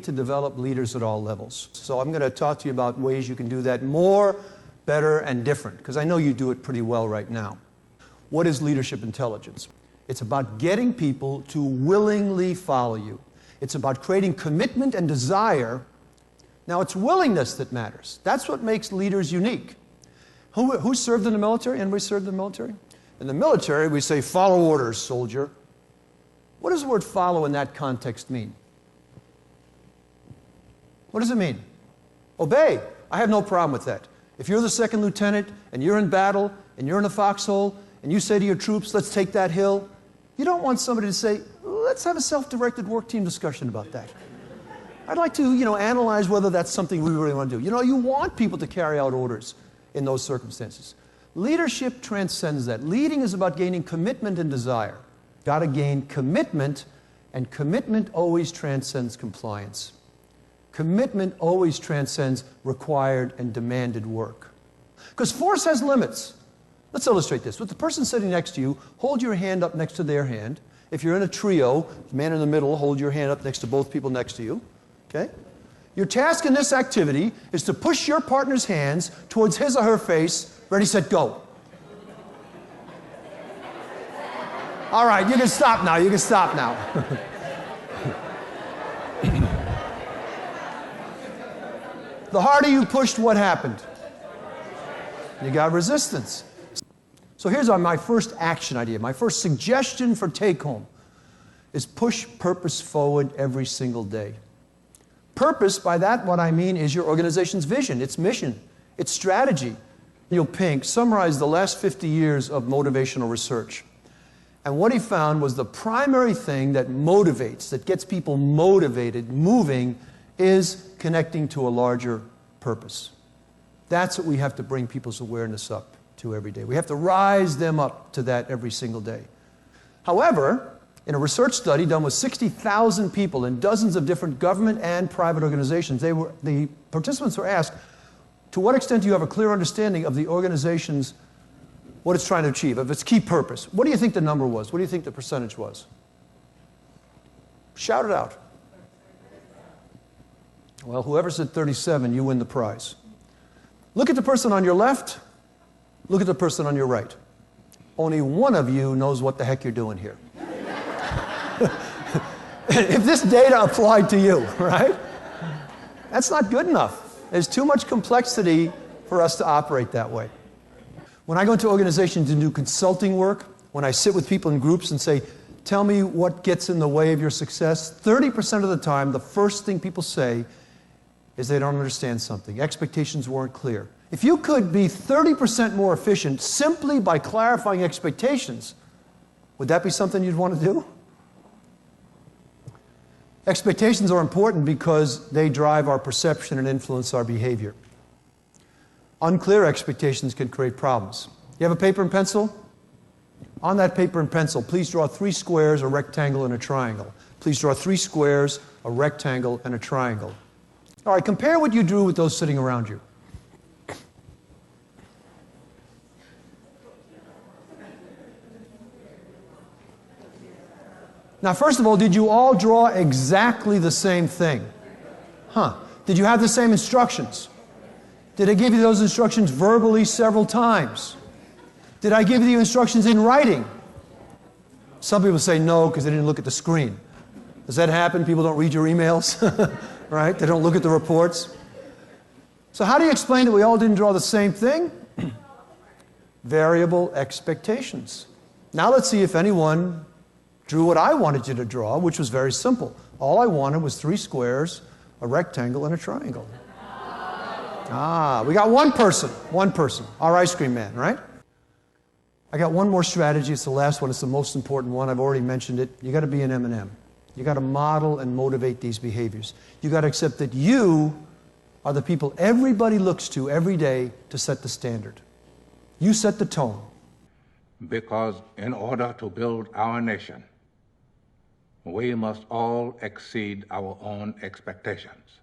to develop leaders at all levels. So I'm going to talk to you about ways you can do that more, better, and different, because I know you do it pretty well right now. What is leadership intelligence? It's about getting people to willingly follow you. It's about creating commitment and desire. Now, it's willingness that matters. That's what makes leaders unique. Who served in the military? Anybody served in the military? In the military, we say, follow orders, soldier. What does the word follow in that context mean? What does it mean? Obey. I have no problem with that. If you're the second lieutenant and you're in battle and you're in a foxhole and you say to your troops, let's take that hill, you don't want somebody to say, let's have a self-directed work team discussion about that. I'd like to, analyze whether that's something we really want to do. You want people to carry out orders in those circumstances. Leadership transcends that. Leading is about gaining commitment and desire. Got to gain commitment, and commitment always transcends compliance. Commitment always transcends required and demanded work. Because force has limits. Let's illustrate this. With the person sitting next to you, hold your hand up next to their hand. If you're in a trio, the man in the middle, hold your hand up next to both people next to you. Okay? Your task in this activity is to push your partner's hands towards his or her face. Ready, set, go. All right, you can stop now. You can stop now. The harder you pushed, what happened? You got resistance. So here's my first action idea. My first suggestion for take-home is push purpose forward every single day. Purpose, by that what I mean is your organization's vision, its mission, its strategy. Neil Pink summarized the last 50 years of motivational research. And what he found was the primary thing that motivates, that gets people motivated, moving, is connecting to a larger purpose. That's what we have to bring people's awareness up to every day. We have to rise them up to that every single day. However, in a research study done with 60,000 people in dozens of different government and private organizations, the participants were asked, to what extent do you have a clear understanding of the organization's, what it's trying to achieve, of its key purpose? What do you think the number was? What do you think the percentage was? Shout it out. Well, whoever said 37, you win the prize. Look at the person on your left. Look at the person on your right. Only one of you knows what the heck you're doing here. If this data applied to you, right? That's not good enough. There's too much complexity for us to operate that way. When I go into organizations and do consulting work, when I sit with people in groups and say, tell me what gets in the way of your success, 30% of the time, the first thing people say is they don't understand something. Expectations weren't clear. If you could be 30% more efficient simply by clarifying expectations, would that be something you'd want to do? Expectations are important because they drive our perception and influence our behavior. Unclear expectations can create problems. You have a paper and pencil? On that paper and pencil, please draw 3 squares, a rectangle, and a triangle. Please draw 3 squares, a rectangle, and a triangle. All right, compare what you drew with those sitting around you. Now, first of all, did you all draw exactly the same thing? Did you have the same instructions? Did I give you those instructions verbally several times? Did I give you the instructions in writing? Some people say no because they didn't look at the screen. Does that happen? People don't read your emails, right? They don't look at the reports. So how do you explain that we all didn't draw the same thing? Variable expectations. Now let's see if anyone drew what I wanted you to draw, which was very simple. All I wanted was 3 squares, a rectangle, and a triangle. We got one person, our ice cream man, right? I got one more strategy. It's the last one. It's the most important one. I've already mentioned it. You got to be an M&M. You got to model and motivate these behaviors. You got to accept that you are the people everybody looks to every day to set the standard. You set the tone. Because in order to build our nation, we must all exceed our own expectations.